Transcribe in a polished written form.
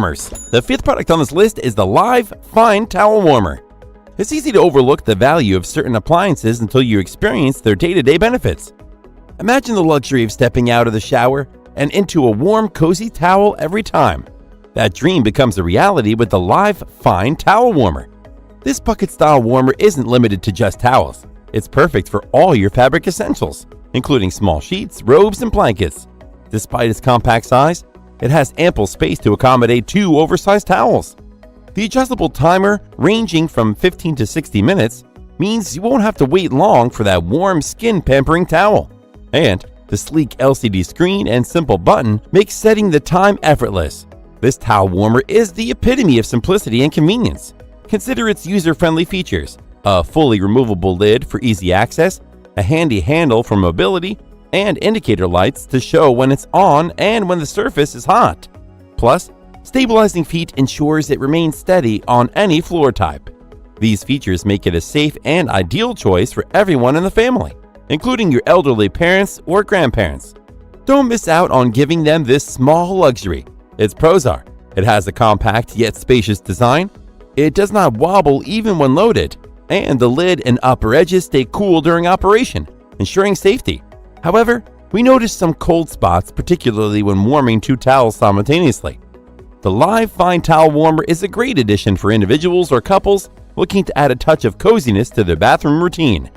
warmers. The fifth product on this list is the Live Fine Towel Warmer. It's easy to overlook the value of certain appliances until you experience their day-to-day benefits. Imagine the luxury of stepping out of the shower and into a warm, cozy towel every time. That dream becomes a reality with the Live Fine Towel Warmer. This bucket-style warmer isn't limited to just towels. It's perfect for all your fabric essentials, including small sheets, robes, and blankets. Despite its compact size, it has ample space to accommodate 2 oversized towels. The adjustable timer, ranging from 15 to 60 minutes, means you won't have to wait long for that warm, skin-pampering towel. And the sleek LCD screen and simple button make setting the time effortless. This towel warmer is the epitome of simplicity and convenience. Consider its user-friendly features: a fully removable lid for easy access, a handy handle for mobility, and indicator lights to show when it's on and when the surface is hot. Plus, stabilizing feet ensures it remains steady on any floor type. These features make it a safe and ideal choice for everyone in the family, including your elderly parents or grandparents. Don't miss out on giving them this small luxury. Its pros are: it has a compact yet spacious design, it does not wobble even when loaded, and the lid and upper edges stay cool during operation, ensuring safety. However, we noticed some cold spots, particularly when warming 2 towels simultaneously. The Live Fine Towel Warmer is a great addition for individuals or couples looking to add a touch of coziness to their bathroom routine.